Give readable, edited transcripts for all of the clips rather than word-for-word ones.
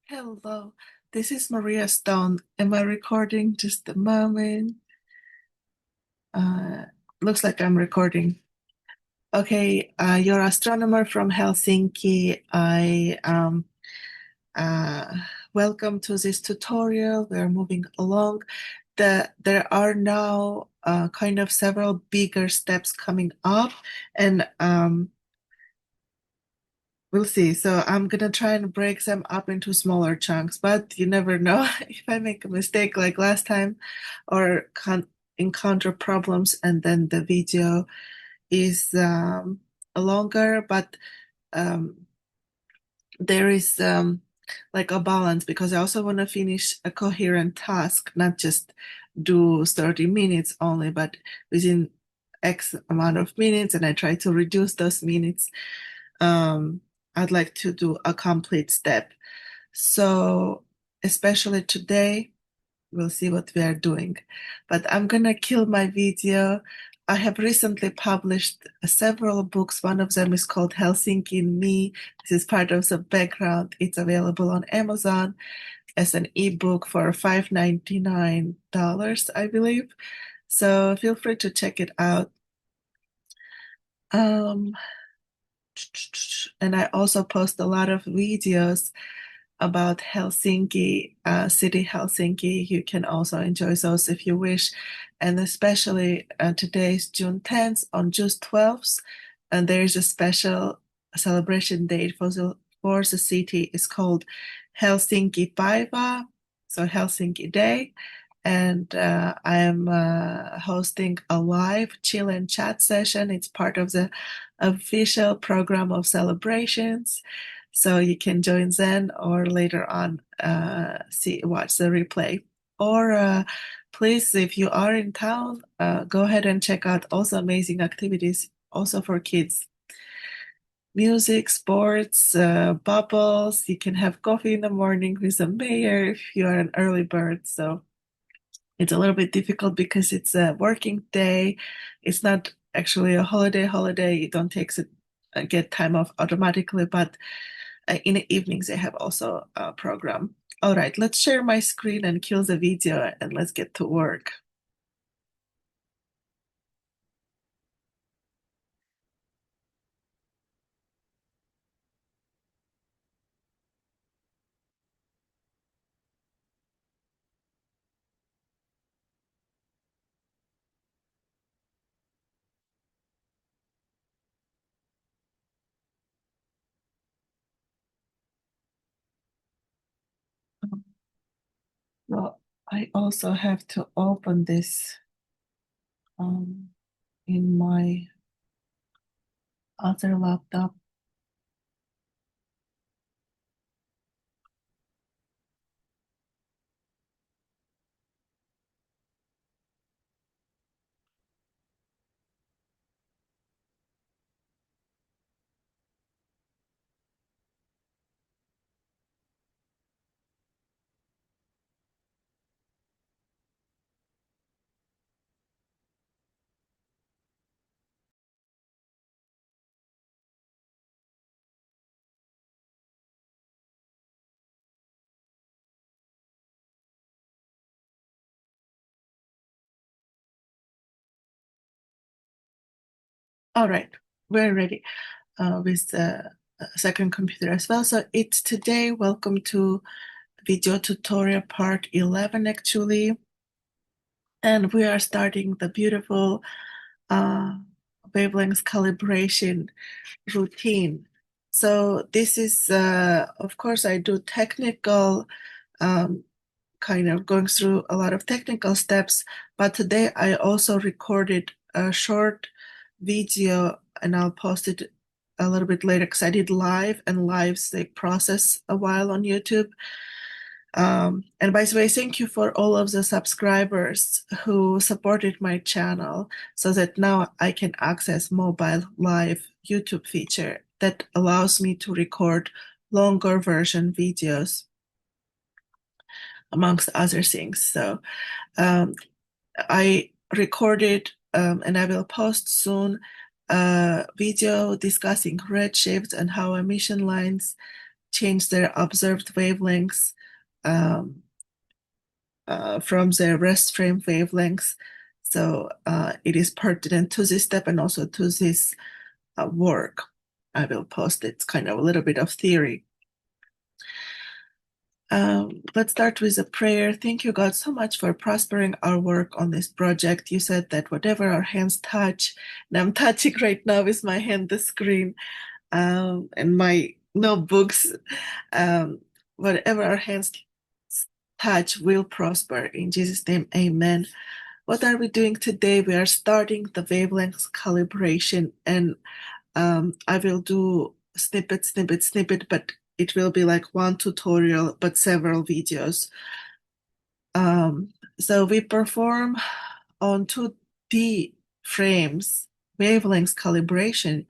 Hello, this is Maria Stone. Am I recording? Just a moment. Uh, Looks like I'm recording. Okay, you're astronomer from Helsinki. I uh, Welcome to this tutorial. We're moving along. There are now kind of several bigger steps coming up, and we'll see. So I'm gonna try and break them up into smaller chunks, but you never know if I make a mistake like last time or encounter problems and then the video is longer, but um, there is like a balance because I also want to finish a coherent task, not just do 30 minutes only, but within X amount of minutes, and I try to reduce those minutes. um, I'd like to do a complete step. So, especially today, we'll see what we are doing. But I'm gonna kill my video. I have recently published several books. One of them is called Helsinki in Me. This is part of the background. It's available on Amazon as an ebook for $5.99, I believe. So feel free to check it out. Um, and I also post a lot of videos about Helsinki, city Helsinki. You can also enjoy those if you wish. And especially today is June 10th, on June 12th, and there is a special celebration date for the city. It's called Helsinki Päivä, so Helsinki Day. And I am hosting a live chill and chat session. It's part of the official program of celebrations. So you can join then or later on watch the replay. Or please, if you are in town, go ahead and check out also amazing activities also for kids. Music, sports, bubbles. You can have coffee in the morning with the mayor if you are an early bird. So it's a little bit difficult because it's a working day. It's not actually a holiday. You don't get time off automatically, but in the evenings they have also a program. All right, let's share my screen and kill the video and let's get to work. Well, I also have to open this um, in my other laptop. All right, we're ready with the second computer as well. So it's today. Welcome to video tutorial part 11 actually. And we are starting the beautiful uh, wavelength calibration routine. So this is, of course, I do technical, um, kind of going through a lot of technical steps, but today I also recorded a short video and I'll post it a little bit later because I did live and lives they process a while on YouTube. And by the way, thank you for all of the subscribers who supported my channel so that now I can access mobile live YouTube feature that allows me to record longer version videos, amongst other things. So um, I recorded and I will post soon a video discussing redshift and how emission lines change their observed wavelengths from the rest frame wavelengths. So it is pertinent to this step and also to this work. I will post it. It's kind of a little bit of theory. Let's start with a prayer. Thank you, God, so much for prospering our work on this project. You said that whatever our hands touch, and I'm touching right now with my hand the screen and my notebooks, whatever our hands touch will prosper. In Jesus' name, amen. What are we doing today? We are starting the wavelength calibration, and I will do snippet, but it will be like one tutorial, but several videos. So we perform on 2D frames wavelength calibration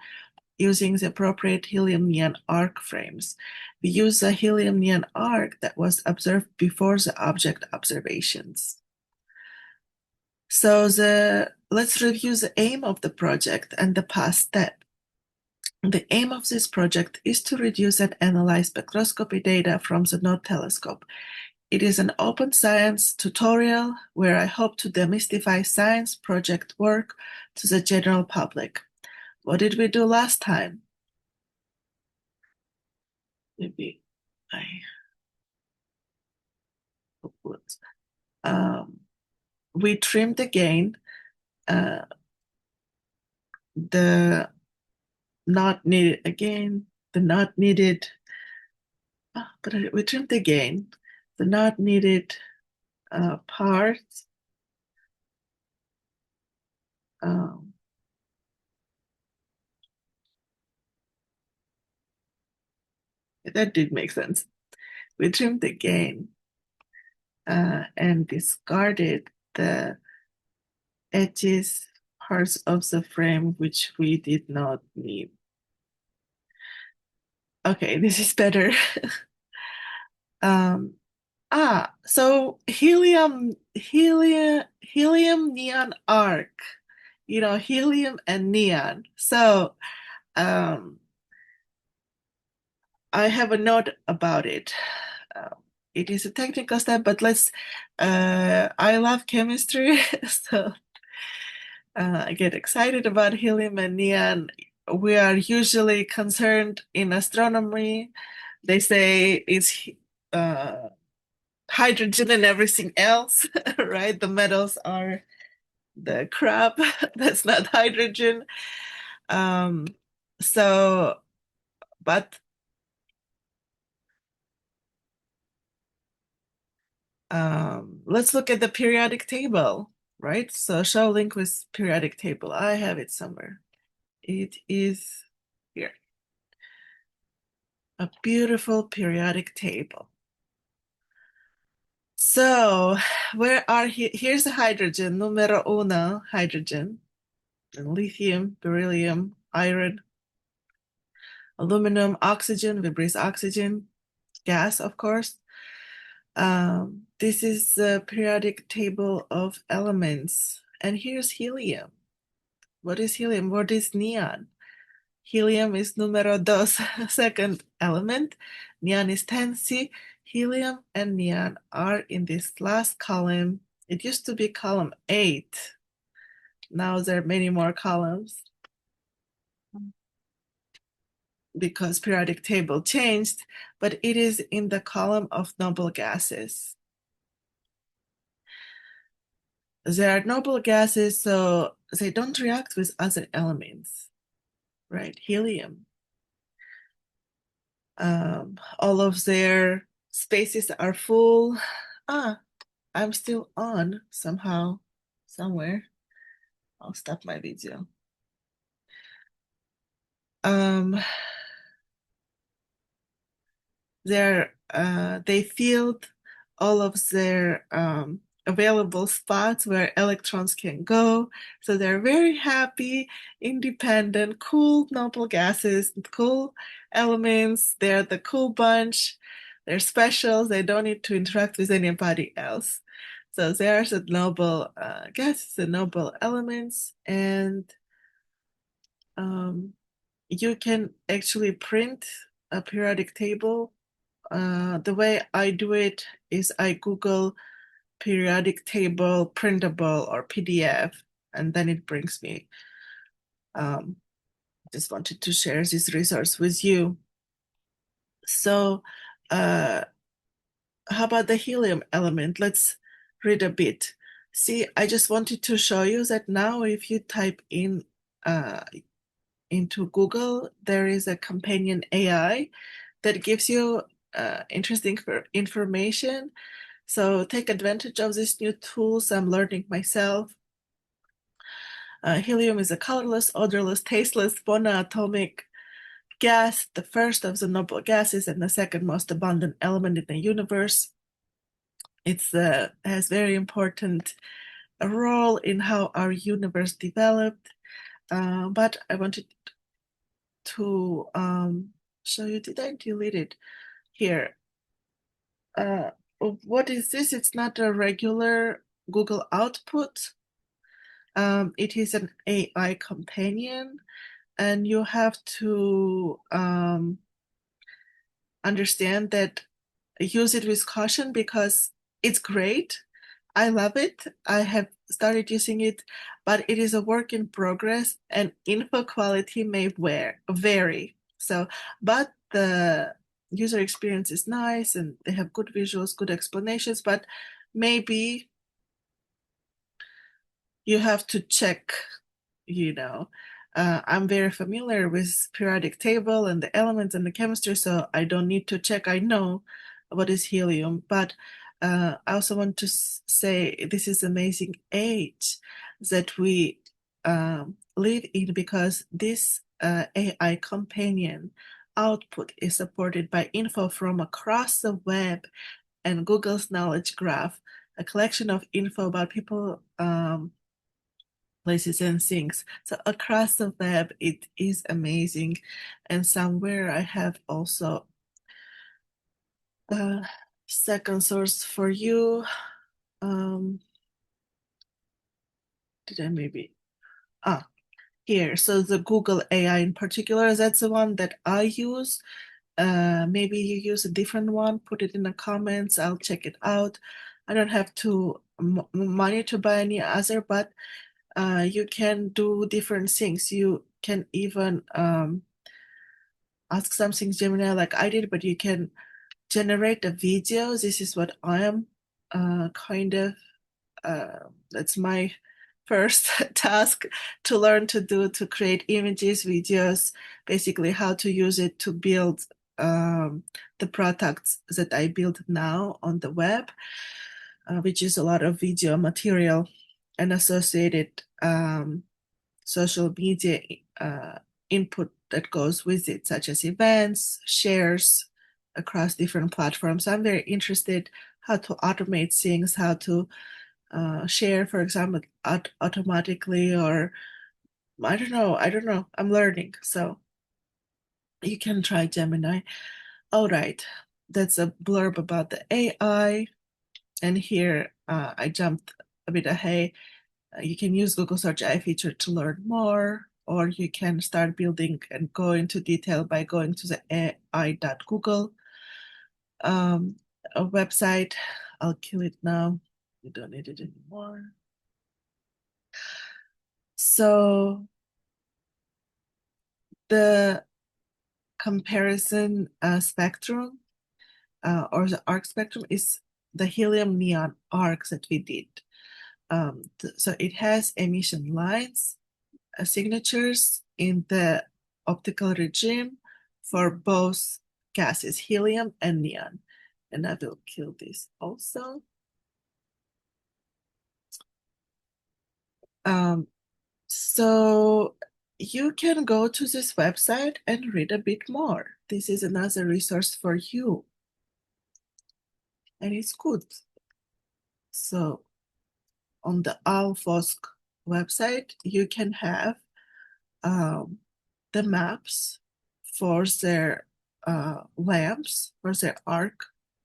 using the appropriate helium-neon arc frames. We use a helium-neon arc that was observed before the object observations. So let's review the aim of the project and the past step. The aim of this project is to reduce and analyze spectroscopy data from the NODE telescope. It is an open science tutorial where I hope to demystify science project work to the general public. What did we do last time? Maybe I we trimmed again the not needed again, the not needed, but we trimmed again the not needed parts. That did make sense. We trimmed again and discarded the edges parts of the frame which we did not need. Okay, this is better. So helium neon arc, helium and neon. So I have a note about it. It is a technical step, but I love chemistry, so I get excited about helium and neon. We are usually concerned in astronomy. They say it's hydrogen and everything else, right? The metals are the crap. That's not hydrogen. So, but let's look at the periodic table, right? So show link with periodic table. I have it somewhere. It is here. A beautiful periodic table. So here's the hydrogen, numero uno, hydrogen, and lithium, beryllium, iron, aluminum, oxygen, we breathe oxygen, gas, of course. This is the periodic table of elements. And here's helium. What is helium? What is neon? Helium is numero dos, second element. Neon is 10. See, helium and neon are in this last column. It used to be column 8. Now there are many more columns because periodic table changed, but it is in the column of noble gases. There are noble gases, so they don't react with other elements, right? Helium. All of their spaces are full. I'm still on somehow, somewhere. I'll stop my video. They filled all of their available spots where electrons can go. So they're very happy, independent, cool noble gases, cool elements. They're the cool bunch. They're special. They don't need to interact with anybody else. So there's the noble gases, the noble elements, and you can actually print a periodic table The way I do it is I Google periodic table printable or PDF, and then it brings me. Just wanted to share this resource with you. So, uh, how about the helium element? Let's read a bit. See, I just wanted to show you that now if you type in into Google, there is a companion AI that gives you interesting information. So take advantage of these new tools. I'm learning myself. Helium is a colorless, odorless, tasteless monoatomic gas, the first of the noble gases and the second most abundant element in the universe. It's has very important role in how our universe developed. But I wanted to show you. Did I delete it? Here. Uh, what is this? It's not a regular Google output. It is an AI companion, and you have to understand that use it with caution because it's great. I love it. I have started using it, but it is a work in progress and info quality may vary. So, but the user experience is nice and they have good visuals, good explanations, but maybe you have to check, you know. I'm very familiar with periodic table and the elements and the chemistry, so I don't need to check. I know what is helium, but I also want to say this is amazing age that we live in because this AI companion output is supported by info from across the web and Google's knowledge graph, a collection of info about people, places and things. So across the web, it is amazing. And somewhere I have also a second source for you. Um, did I maybe? Ah, here. So the Google AI in particular, that's the one that I use. Maybe you use a different one, put it in the comments. I'll check it out. I don't have to money to buy any other, but you can do different things. You can even ask something Gemini like I did, but you can generate a video. This is what I am kind of, that's my first task to learn to do to create images, videos, basically how to use it to build the products that I build now on the web, which is a lot of video material and associated social media input that goes with it, such as events, shares across different platforms. I'm very interested how to automate things, how to share, for example, automatically, or I don't know. I don't know. I'm learning. So you can try Gemini. All right. That's a blurb about the AI. And here I jumped a bit ahead. You can use Google Search AI feature to learn more, or you can start building and go into detail by going to the AI.google a website. I'll kill it now. We don't need it anymore. So the comparison spectrum or the arc spectrum is the helium neon arcs that we did. So it has emission lines, signatures in the optical regime for both gases, helium and neon. And I will kill this also. So you can go to this website and read a bit more. This is another resource for you. And it's good. So on the Alfosk website, you can have the maps for their lamps, for their arc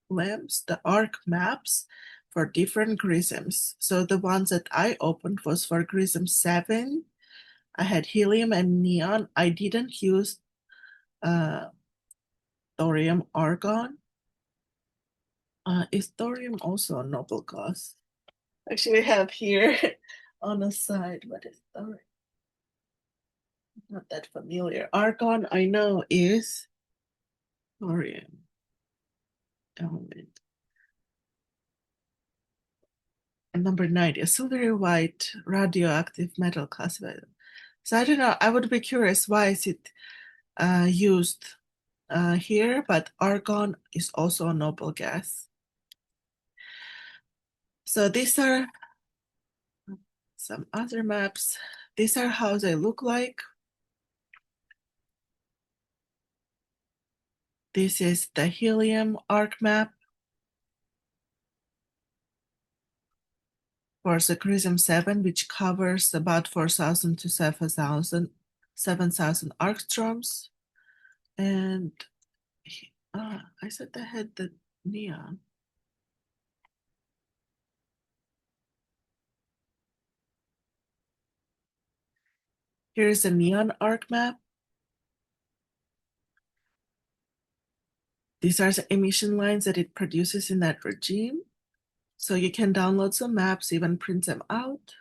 lamps, the arc maps for different grisms. So the ones that I opened was for grism 7. I had helium and neon. I didn't use thorium argon. Is thorium also a noble gas? Actually, we have here on the side, what is thorium? Not that familiar. Argon, I know, is thorium element. And number 90, a silvery white radioactive metal classified. So I don't know. I would be curious why is it used here, but argon is also a noble gas. So these are some other maps. These are how they look like. This is the helium arc map for Cesium 7, which covers about 4,000 to 7,000 angstroms. And I said I had the neon. Here's a neon arc map. These are the emission lines that it produces in that regime. So you can download some maps, even print them out.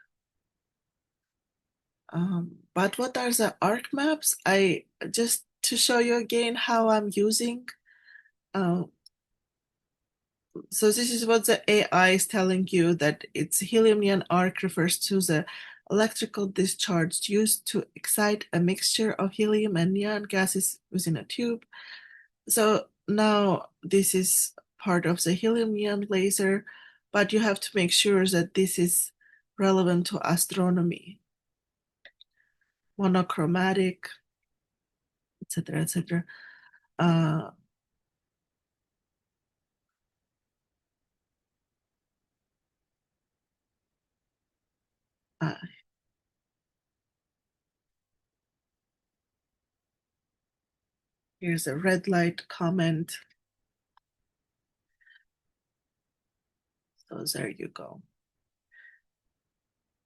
But what are the arc maps? I just to show you again how I'm using. So this is what the AI is telling you, that its helium neon arc refers to the electrical discharge used to excite a mixture of helium and neon gases within a tube. So now this is part of the helium neon laser, but you have to make sure that this is relevant to astronomy, monochromatic, etc., etc. Uh, uh, Here's a red light comment. So there you go.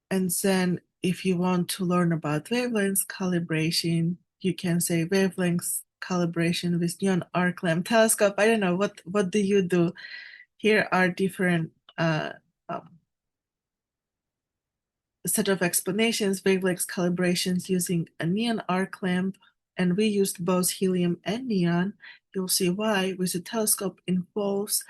And then if you want to learn about wavelengths calibration, you can say wavelengths calibration with neon arc lamp telescope. I don't know, what do you do? Here are different um, set of explanations, wavelengths calibrations using a neon arc lamp, and we used both helium and neon. You'll see why. With the telescope involves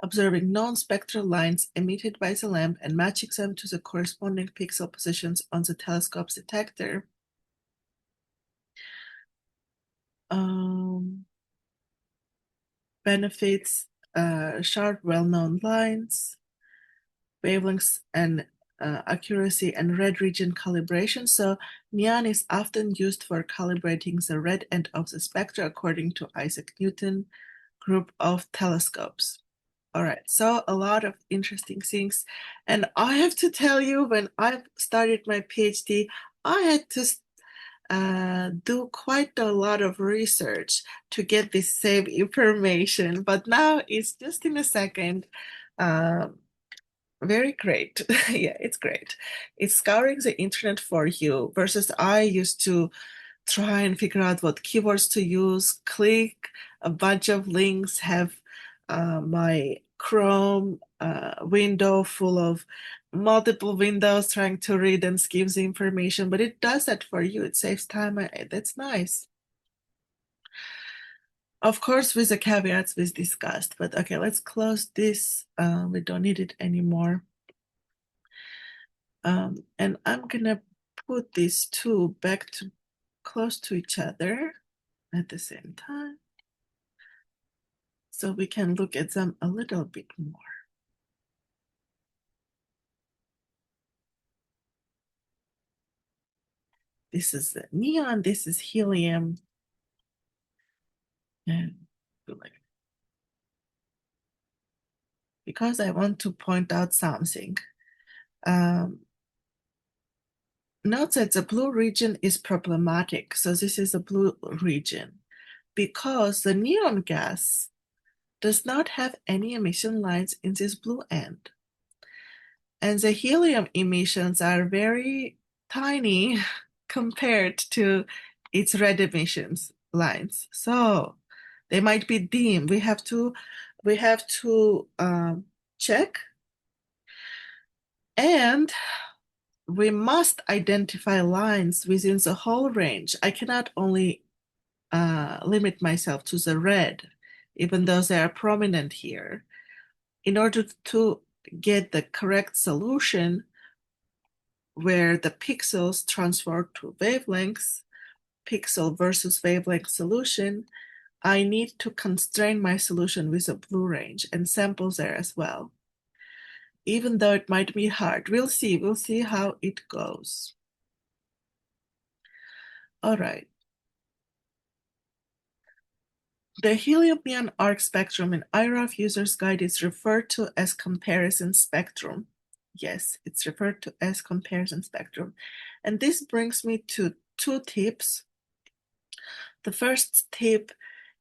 observing non-spectral lines emitted by the lamp and matching them to the corresponding pixel positions on the telescope's detector. Benefits, sharp, well-known lines, wavelengths and accuracy and red region calibration. So neon is often used for calibrating the red end of the spectra according to Isaac Newton group of telescopes. All right, so a lot of interesting things. And I have to tell you, when I started my PhD, I had to do quite a lot of research to get this same information, but now it's just in a second. Very great. Yeah, it's great. It's scouring the internet for you versus I used to try and figure out what keywords to use, click a bunch of links, have my Chrome window full of multiple windows trying to read and skim the information, but it does that for you. It saves time. That's nice. Of course, with the caveats we discussed, but okay, let's close this. We don't need it anymore. And I'm gonna put these two back to close to each other at the same time, so we can look at them a little bit more. This is the neon, this is helium. And because I want to point out something. Note that the blue region is problematic. So this is a blue region because the neon gas does not have any emission lines in this blue end. And the helium emissions are very tiny compared to its red emissions lines. So they might be dim. We have to we have to check, and we must identify lines within the whole range. I cannot only limit myself to the red, even though they are prominent here. In order to get the correct solution where the pixels transfer to wavelengths, pixel versus wavelength solution, I need to constrain my solution with a blue range and sample there as well. Even though it might be hard, we'll see how it goes. All right. The helium-neon arc spectrum in IRAF user's guide is referred to as comparison spectrum. Yes, it's referred to as comparison spectrum. And this brings me to two tips. The first tip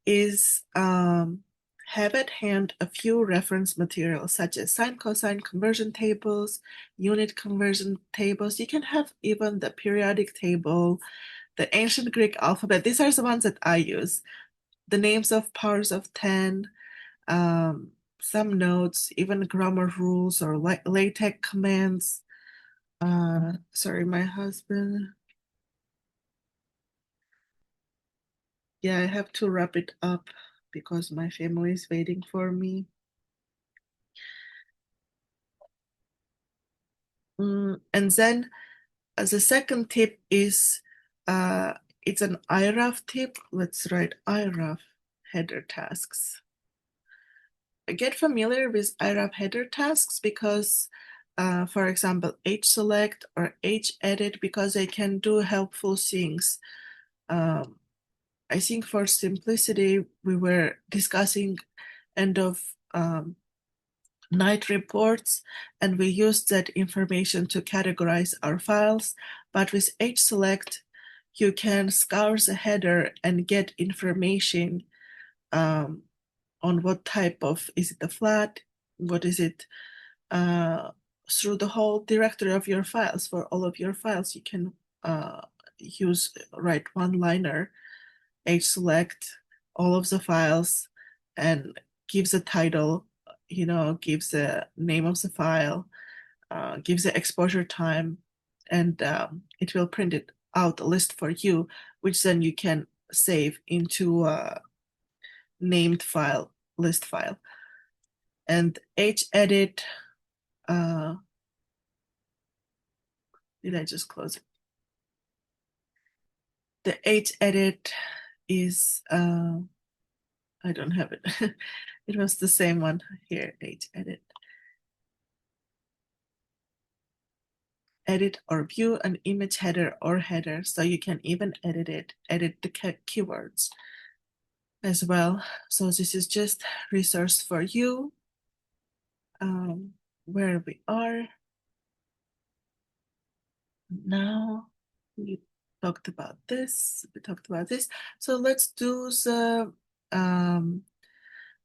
is have at hand a few reference materials such as sine cosine conversion tables, unit conversion tables. You can have even the periodic table, the ancient Greek alphabet. These are the ones that I use. The names of powers of 10, some notes, even grammar rules or LaTeX commands. Sorry, my husband. Yeah, I have to wrap it up because my family is waiting for me. And then the second tip is it's an IRAF tip. Let's write IRAF header tasks. Get familiar with IRAF header tasks because, for example, H-select or H-edit, because they can do helpful things. I think for simplicity, we were discussing end of night reports, and we used that information to categorize our files. But with H-select, you can scour the header and get information on what type of, is it a flat? What is it? Through the whole directory of your files. For all of your files, you can write one-liner, H-select all of the files, and gives a title, gives the name of the file, gives the exposure time, and it will print it out a list for you, which then you can save into a named file, list file. And H-edit, did I just close it? The H-edit is, I don't have it. It was the same one here, H-edit. Edit or view an image header or header, so you can even edit the keywords as well. So this is just resource for you. Where we are now, we talked about this. So let's do the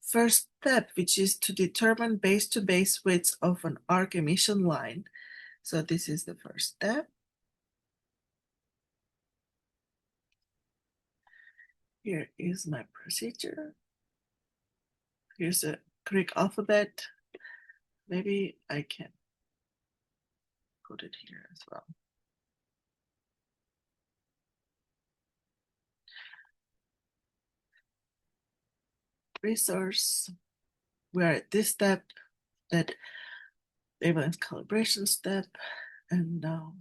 first step, which is to determine base-to-base width of an arc emission line. So this is the first step. Here is my procedure. Here's the Greek alphabet. Maybe I can put it here as well. Resource. We're at this step, that wavelength calibration step, and now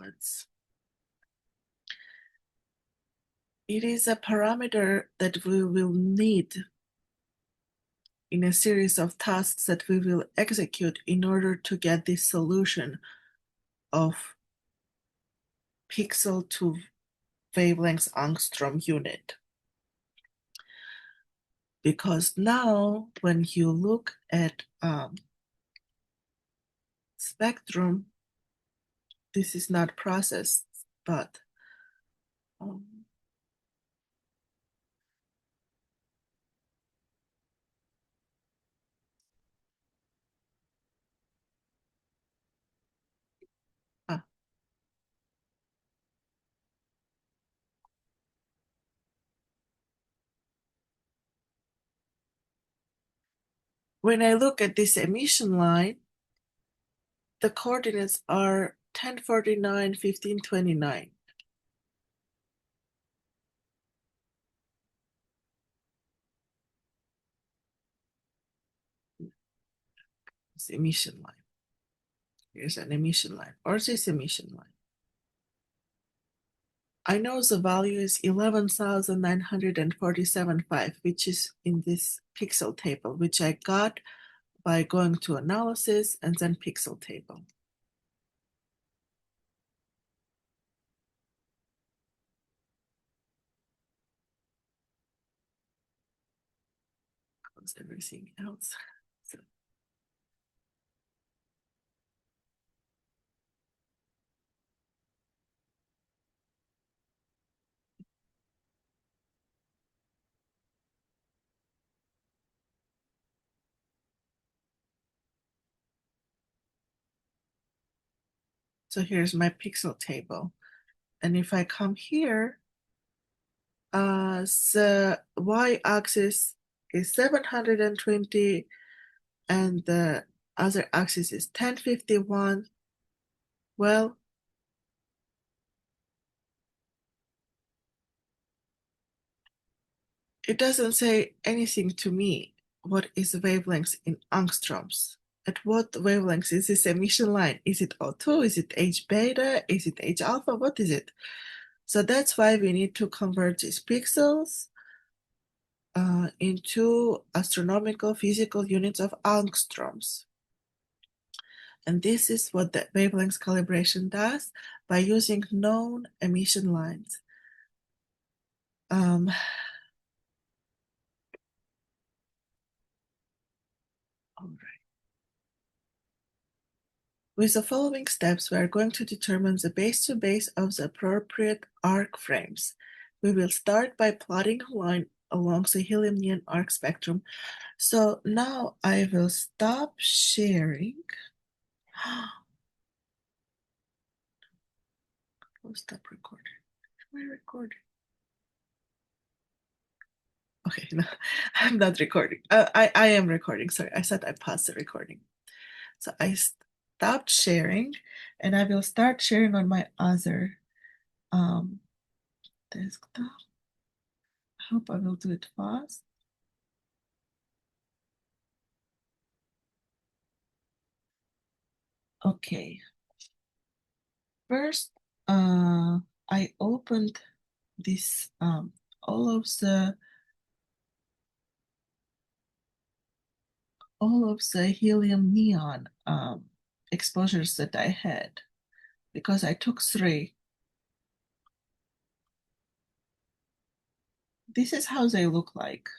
it is a parameter that we will need in a series of tasks that we will execute in order to get this solution of pixel to wavelength angstrom unit. Because now when you look at spectrum, this is not processed, but when I look at this emission line, the coordinates are 1049, 1529. It's emission line. Here's an emission line, or this emission line. I know the value is 11,947.5, which is in this pixel table, which I got by going to analysis and then pixel table. Close everything else. So here's my pixel table. And if I come here, the y-axis is 720 and the other axis is 1051. Well, it doesn't say anything to me what is wavelengths in angstroms. At what wavelengths is this emission line? Is it O2? Is it H beta? Is it H alpha? What is it? So that's why we need to convert these pixels into astronomical physical units of angstroms. And this is what the wavelength calibration does by using known emission lines. All right. With the following steps, we are going to determine the base to base of the appropriate arc frames. We will start by plotting a line along the helium-neon arc spectrum. So now I will stop sharing. We'll stop recording. Am I recording? Okay, no, I'm not recording. I am recording. Sorry, I said I paused the recording. So I stopped sharing, and I will start sharing on my other desktop. I hope I will do it fast. Okay. First, I opened this all of the helium neon exposures that I had because I took 3. This is how they look like,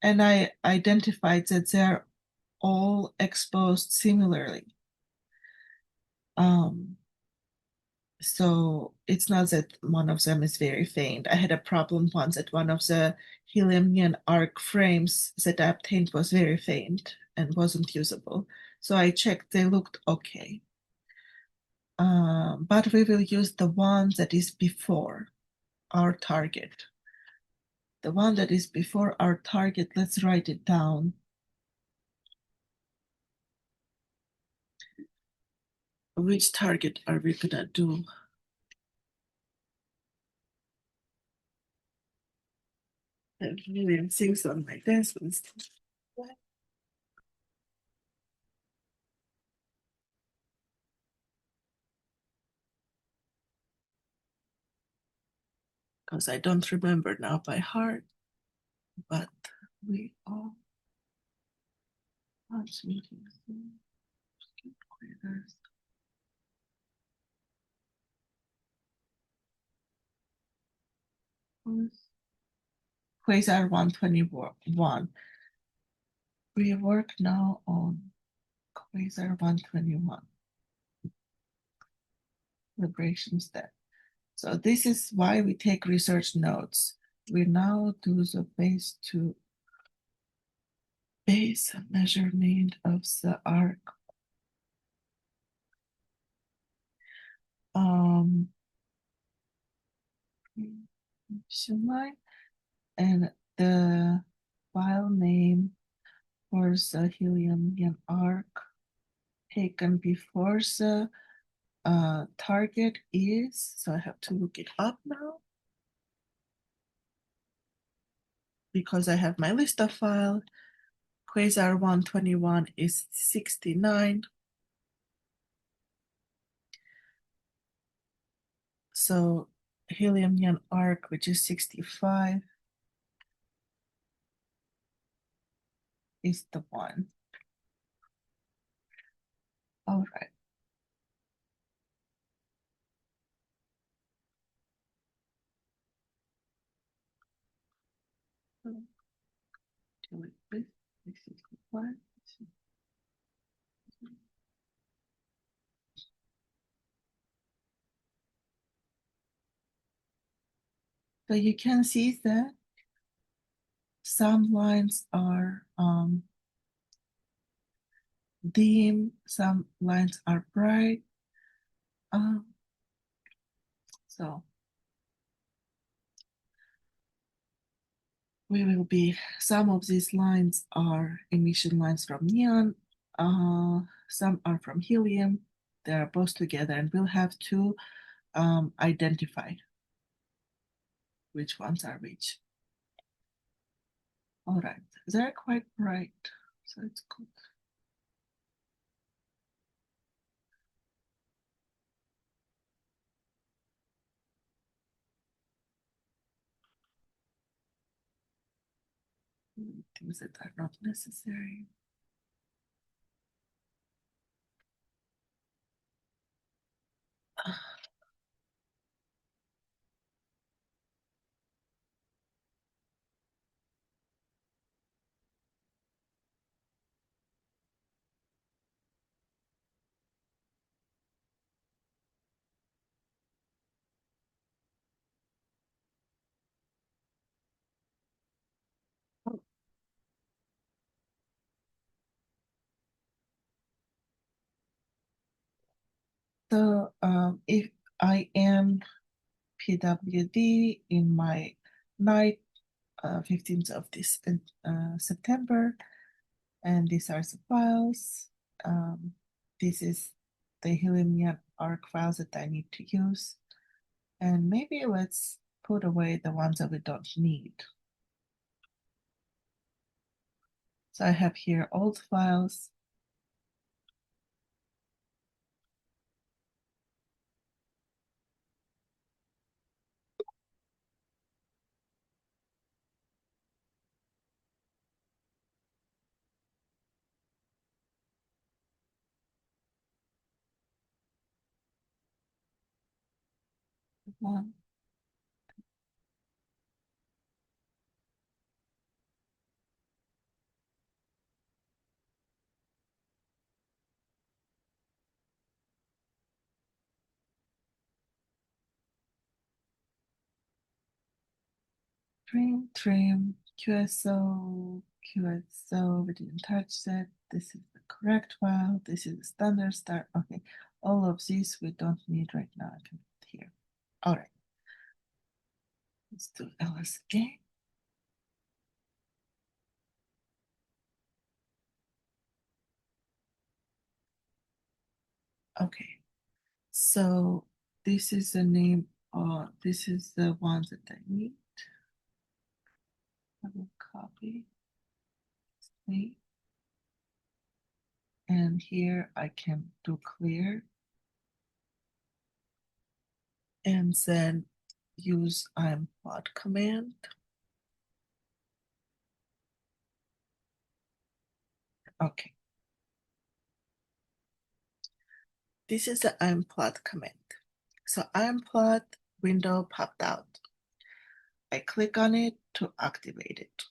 and I identified that they're all exposed similarly. So it's not that one of them is very faint. I had a problem once that one of the helium neon arc frames that I obtained was very faint and wasn't usable. So I checked, they looked okay. But we will use the one that is before our target. The one that is before our target, let's write it down. Which target are we gonna do? I have a million things on my desk. Because I don't remember now by heart, but we all watch meetings. Quasar 121. We work now on Quasar 121. Calibration step. So this is why we take research notes. We now do the base to base measurement of the arc. Line and the file name for the helium arc taken before the target is, so I have to look it up now because I have my list of files. Quasar 121 is 69. So helium neon arc, which is 65, is the one. All right. So you can see that some lines are dim, some lines are bright. So we will be, some of these lines are emission lines from neon, some are from helium. They are both together, and we'll have to identify which ones are which. All right, they're quite bright, so it's good. Things that are not necessary. So if I am PWD in my night, 15th of this September, and these are the files. This is the helium arc files that I need to use. And maybe let's put away the ones that we don't need. So I have here old files. One, trim, QSO, QSO, we didn't touch that. This is the correct file. This is the standard start. Okay, all of these we don't need right now. I can put here. All right. Let's do LS again. Okay, so this is the name, this is the ones that I need. I will copy, paste, and here I can do clear and then use implot command. Okay. This is the implot command. So implot window popped out. I click on it to activate it.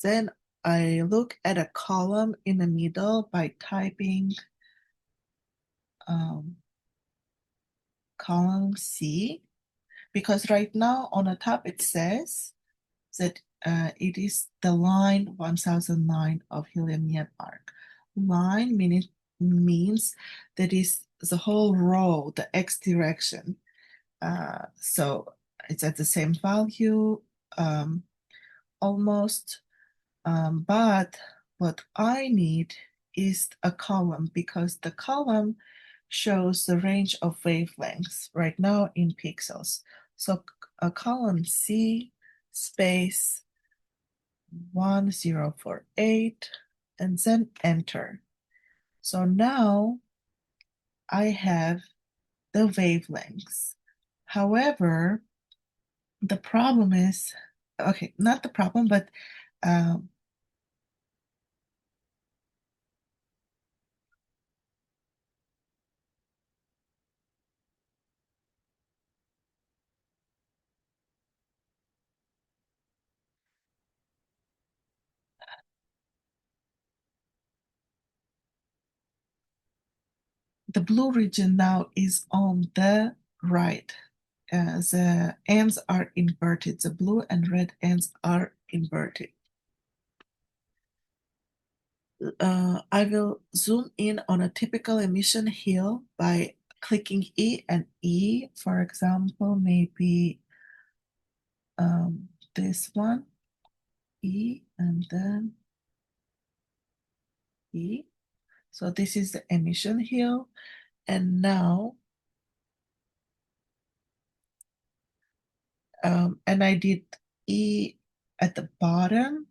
Then I look at a column in the middle by typing column C, because right now on the top it says that it is the line 1009 of helium neon arc. Line means that is the whole row, the x direction. So it's at the same value, almost. But what I need is a column because the column shows the range of wavelengths right now in pixels. So a column C space 1048 and then enter. So now I have the wavelengths. However, the problem is, okay, not the problem, but um, the blue region now is on the right. The ends are inverted. The blue and red ends are inverted. I will zoom in on a typical emission hill by clicking E and E. For example, maybe this one, E, and then E. So this is the emission hill. And now, and I did E at the bottom,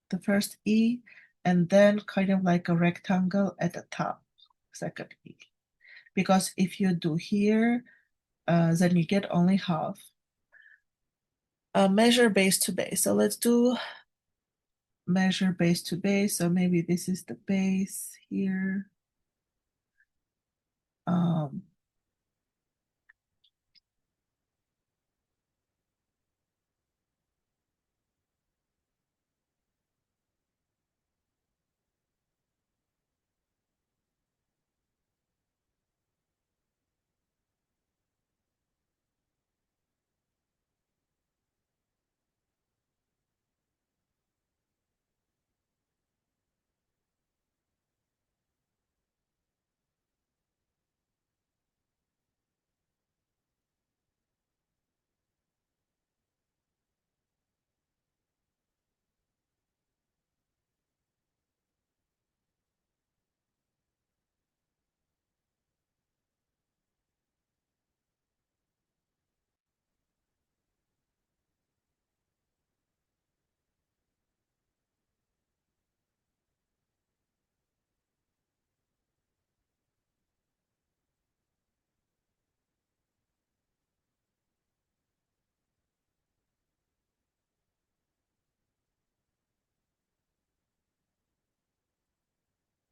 the first E, and then kind of like a rectangle at the top, second E. Because if you do here, then you get only half. Measure base to base. So let's do measure base to base. So maybe this is the base here. Um,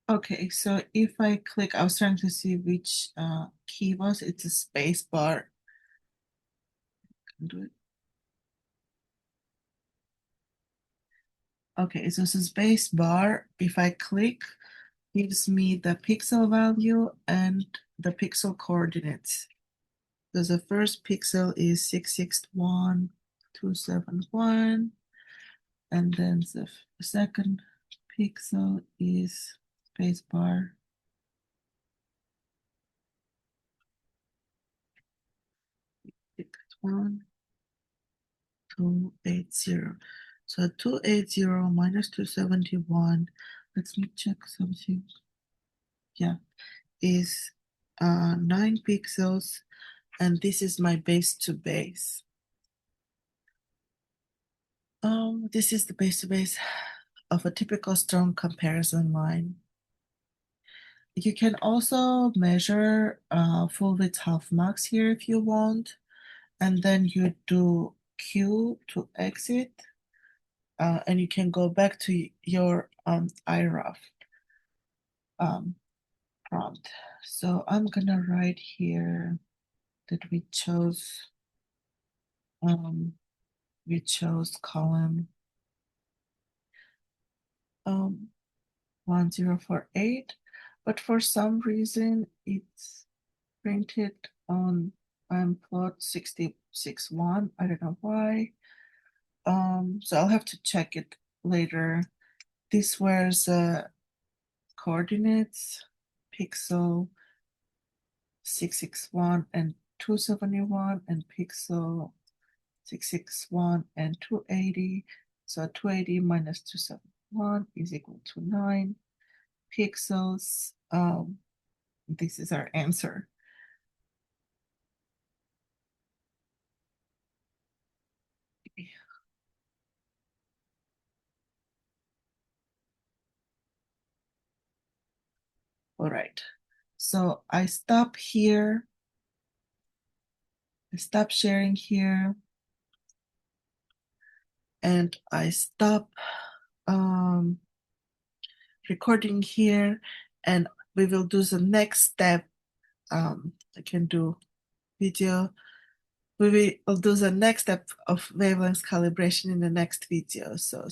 okay, so if I click, I was trying to see which key was. It's a space bar. Do it. Okay, so it's a space bar. If I click, gives me the pixel value and the pixel coordinates. So the first pixel is 661,271, and then the second pixel is spacebar 61280. So 280 minus 271. Let me check something. Yeah, is 9 pixels, and this is my base to base. This is the base to base of a typical strong comparison line. You can also measure full width half max here if you want, and then you do Q to exit, and you can go back to your IRAF um, prompt. So I'm gonna write here that um, we chose column 1048, but for some reason it's printed on plot 661. I don't know why. So I'll have to check it later. This was coordinates, pixel 661 and 271, and pixel 661 and 280. So 280 minus 271 is equal to 9 pixels. This is our answer. All right. So I stop here. I stop sharing here. And I stop recording here. And we will do the next step. I can do video. We will do the next step of wavelength calibration in the next video. So